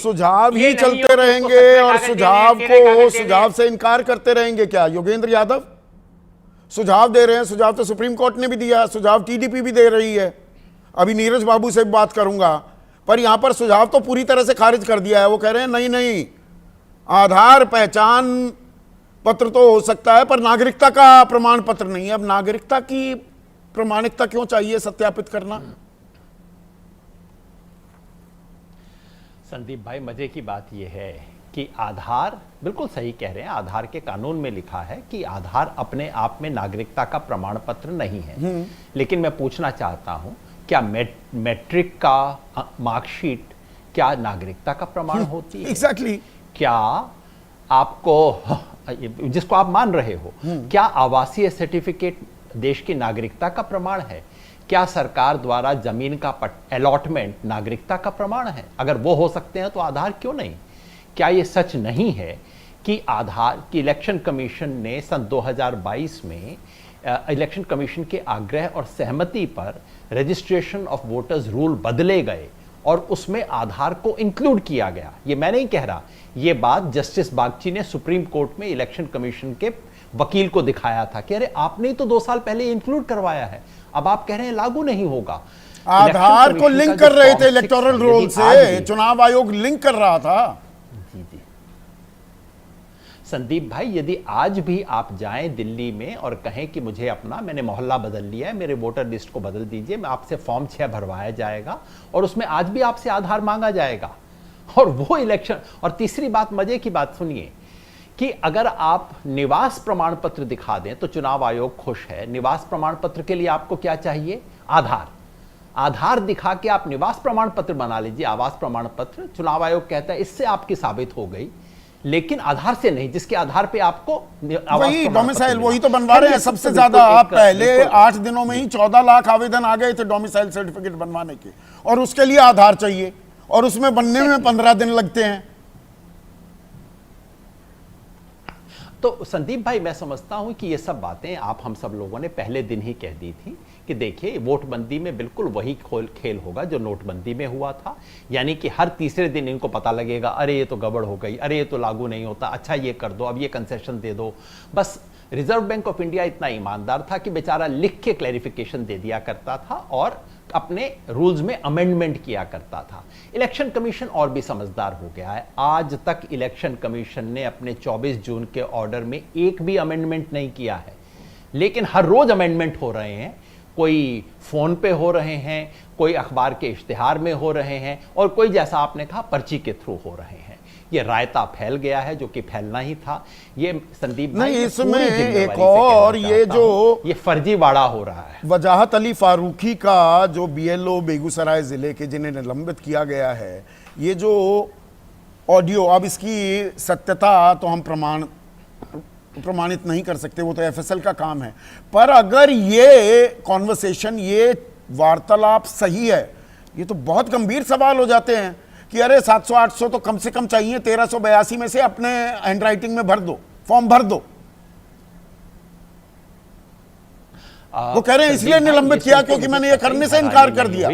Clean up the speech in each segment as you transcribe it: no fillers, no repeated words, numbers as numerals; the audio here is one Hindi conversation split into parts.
सुझाव ये ही नहीं चलते हो कि रहेंगे उसको और सत्ता सुझाव कागज देने, को तेरे सुझाव से इनकार करते रहेंगे क्या योगेंद्र यादव? सुझाव दे रहे हैं, सुझाव तो सुप्रीम कोर्ट ने भी दिया, सुझाव टीडीपी भी दे रही है। अभी नीरज बाबू से भी बात करूंगा, पर यहां पर सुझाव तो पूरी तरह से खारिज कर दिया है। वो कह रहे हैं नहीं नहीं, आधार पहचान पत्र तो हो सकता है पर नागरिकता का प्रमाण पत्र नहीं। अब नागरिकता की प्रमाणिकता क्यों चाहिए सत्यापित करना? संदीप भाई, मजे की बात यह है कि आधार, बिल्कुल सही कह रहे हैं, आधार के कानून में लिखा है कि आधार अपने आप में नागरिकता का प्रमाण पत्र नहीं है। लेकिन मैं पूछना चाहता हूं, क्या मैट्रिक का मार्कशीट क्या नागरिकता का प्रमाण होती है? एग्जैक्टली। क्या आपको, जिसको आप मान रहे हो, क्या आवासीय सर्टिफिकेट देश की नागरिकता का प्रमाण है? क्या सरकार द्वारा जमीन का अलॉटमेंट नागरिकता का प्रमाण है? अगर वो हो सकते हैं तो आधार क्यों नहीं? क्या ये सच नहीं है कि आधार की इलेक्शन कमीशन ने सन 2022 में इलेक्शन कमीशन के आग्रह और सहमति पर रजिस्ट्रेशन ऑफ वोटर्स रूल बदले गए और उसमें आधार को इंक्लूड किया गया? ये मैं नहीं कह रहा, ये बात जस्टिस बागची ने सुप्रीम कोर्ट में इलेक्शन कमीशन के वकील को दिखाया था कि अरे आपने तो 2 साल पहले इंक्लूड करवाया है, अब आप कह रहे हैं लागू नहीं होगा। आधार को लिंक कर रहे थे इलेक्टोरल रोल से, चुनाव आयोग लिंक कर रहा था। जी जी संदीप भाई, यदि आज भी आप जाएं दिल्ली में और कहें कि मुझे अपना, मैंने मोहल्ला बदल लिया है, मेरे वोटर लिस्ट को बदल दीजिए, मैं आपसे फॉर्म 6 भरवाया जाएगा और उसमें आज भी आपसे आधार मांगा जाएगा और वो इलेक्शन। और तीसरी बात, मजे की बात सुनिए, कि अगर आप निवास प्रमाण पत्र दिखा दें तो चुनाव आयोग खुश है। निवास प्रमाण पत्र के लिए आपको क्या चाहिए? आधार। आधार दिखा के आप निवास प्रमाण पत्र बना लीजिए, आवास प्रमाण पत्र। चुनाव आयोग कहता है इससे आपकी साबित हो गई, लेकिन आधार से नहीं, जिसके आधार पे आपको वही डोमिसाइल, वही तो बनवा रहे हैं सबसे ज्यादा। आप पहले 8 दिनों में ही 14 लाख आवेदन आ गए थे डोमिसाइल सर्टिफिकेट बनवाने के, और उसके लिए आधार चाहिए, और उसमें बनने में 15 दिन लगते हैं। तो संदीप भाई, मैं समझता हूं कि ये सब बातें आप हम सब लोगों ने पहले दिन ही कह दी थी कि देखिए वोटबंदी में बिल्कुल वही खेल होगा जो नोटबंदी में हुआ था। यानी कि हर तीसरे दिन इनको पता लगेगा अरे ये तो गड़बड़ हो गई, अरे ये तो लागू नहीं होता, अच्छा ये कर दो, अब ये कंसेशन दे दो। बस रिजर्व बैंक ऑफ इंडिया इतना ईमानदार था कि बेचारा लिख के क्लैरिफिकेशन दे दिया करता था और अपने रूल्स में अमेंडमेंट किया करता था। इलेक्शन कमीशन और भी समझदार हो गया है। आज तक इलेक्शन कमीशन ने अपने 24 जून के ऑर्डर में एक भी अमेंडमेंट नहीं किया है, लेकिन हर रोज अमेंडमेंट हो रहे हैं। कोई फोन पे हो रहे हैं, कोई अखबार के इश्तिहार में हो रहे हैं, और कोई, जैसा आपने कहा, पर्ची के थ्रू हो रहे हैं। ये रायता फैल गया है जो कि फैलना ही था। ये संदीप भाई, नहीं, इसमें एक और ये फर्जीवाड़ा हो रहा है। वजाहत अली फारूकी का जो बीएलओ बेगूसराय जिले के, जिन्हें निलंबित किया गया है, ये जो ऑडियो, अब इसकी सत्यता तो हम प्रमाणित नहीं कर सकते, वो तो एफएसएल का काम है, पर अगर ये कॉन्वर्सेशन, ये वार्तालाप सही है, ये तो बहुत गंभीर सवाल हो जाते हैं कि अरे 700-800 तो कम से कम चाहिए, 1382 में से अपने हैंडराइटिंग में भर दो, फॉर्म भर दो। वो कह रहे हैं इसलिए निलंबित किया क्योंकि मैंने ये करने से इनकार कर दिया।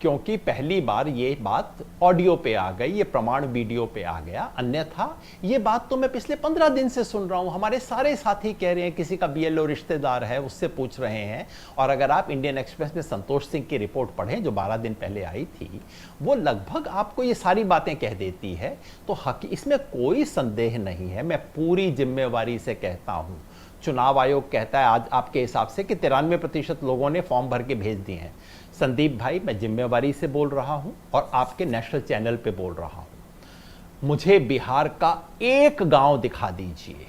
क्योंकि पहली बार ये बात ऑडियो पे आ गई, ये प्रमाण वीडियो पे आ गया। अन्यथा ये बात तो मैं पिछले 15 दिन से सुन रहा हूं, हमारे सारे साथी कह रहे हैं, किसी का बीएलओ रिश्तेदार है उससे पूछ रहे हैं। और अगर आप इंडियन एक्सप्रेस में संतोष सिंह की रिपोर्ट पढ़ें जो 12 दिन पहले आई थी, वो लगभग आपको ये सारी बातें कह देती है। तो इसमें कोई संदेह नहीं है। मैं पूरी जिम्मेवारी से कहता हूं, चुनाव आयोग कहता है आज आपके हिसाब से कि 93% लोगों ने फॉर्म भर के भेज दिए हैं। संदीप भाई, मैं जिम्मेवारी से बोल रहा हूं और आपके नेशनल चैनल पे बोल रहा हूं, मुझे बिहार का एक गांव दिखा दीजिए।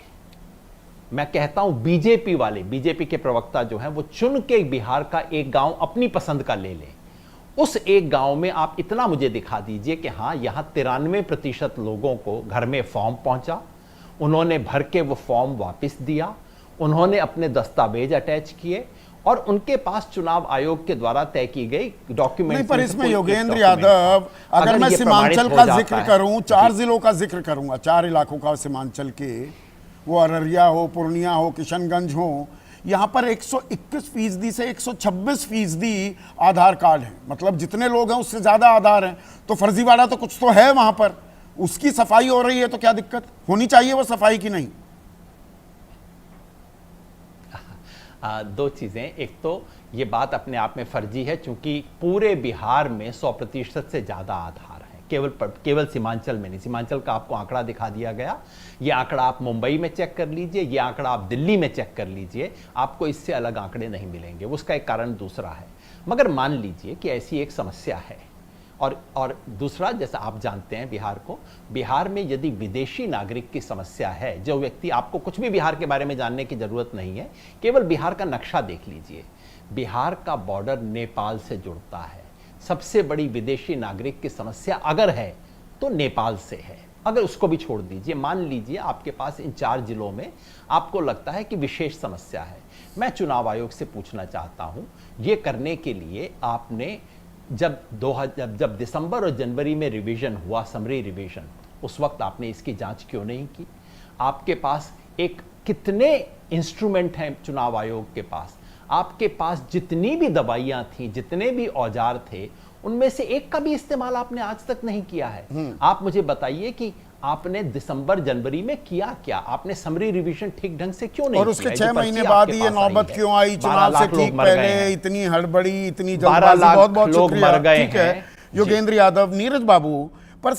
मैं कहता हूं बीजेपी वाले, बीजेपी के प्रवक्ता जो हैं, वो चुन के बिहार का एक गांव अपनी पसंद का ले लें। उस एक गांव में आप इतना मुझे दिखा दीजिए कि हां, यहां 93% लोगों को घर में फॉर्म पहुंचा, उन्होंने भर के वो फॉर्म वापस दिया, उन्होंने अपने दस्तावेज अटैच किए और उनके पास चुनाव आयोग के द्वारा तय की गई डॉक्यूमेंट। नहीं, पर इसमें योगेंद्र यादव, अगर मैं सीमांचल का जिक्र करूं, 4 जिलों का जिक्र करूंगा, 4 इलाकों का सीमांचल के, वो अररिया हो, पूर्णिया हो, किशनगंज हो, यहां पर 121% से 126% आधार कार्ड है, मतलब जितने लोग हैं उससे ज्यादा आधार हैं, तो फर्जीवाड़ा तो कुछ तो है वहां पर। उसकी सफाई हो रही है तो क्या दिक्कत होनी चाहिए वो सफाई की नहीं? दो चीजें, एक तो ये बात अपने आप में फर्जी है क्योंकि पूरे बिहार में 100% से ज्यादा आधार है, केवल सीमांचल में नहीं। सीमांचल का आपको आंकड़ा दिखा दिया गया, ये आंकड़ा आप मुंबई में चेक कर लीजिए, ये आंकड़ा आप दिल्ली में चेक कर लीजिए, आपको इससे अलग आंकड़े नहीं मिलेंगे। उसका एक कारण दूसरा है। मगर मान लीजिए कि ऐसी एक समस्या है, और दूसरा, जैसा आप जानते हैं बिहार में यदि विदेशी नागरिक की समस्या है, जो व्यक्ति, आपको कुछ भी बिहार के बारे में जानने की जरूरत नहीं है, केवल बिहार का नक्शा देख लीजिए। बिहार का बॉर्डर नेपाल से जुड़ता है। सबसे बड़ी विदेशी नागरिक की समस्या अगर है तो नेपाल से है। अगर उसको भी छोड़ दीजिए, मान लीजिए आपके पास इन 4 जिलों में आपको लगता है कि विशेष समस्या है, मैं चुनाव आयोग से पूछना चाहता हूं, ये करने के लिए आपने जब दिसंबर और जनवरी में रिवीजन हुआ, समरी रिवीजन, उस वक्त आपने इसकी जांच क्यों नहीं की? आपके पास कितने इंस्ट्रूमेंट हैं चुनाव आयोग के पास? आपके पास जितनी भी दवाइयां थी, जितने भी औजार थे, उनमें से एक का भी इस्तेमाल आपने आज तक नहीं किया है। आप मुझे बताइए कि आपने दिसंबर जनवरी में किया क्या? आपने समरी रिवीजन ठीक ढंग से क्यों नहीं और उसके किया? 6 महीने बाद ये नौबत क्यों आई? चुनाव से ठीक पहले इतनी हड़बड़ी, इतनी जल्दबाजी। बहुत बहुत शुक्रिया। ठीक है योगेंद्र यादव। नीरज बाबू पर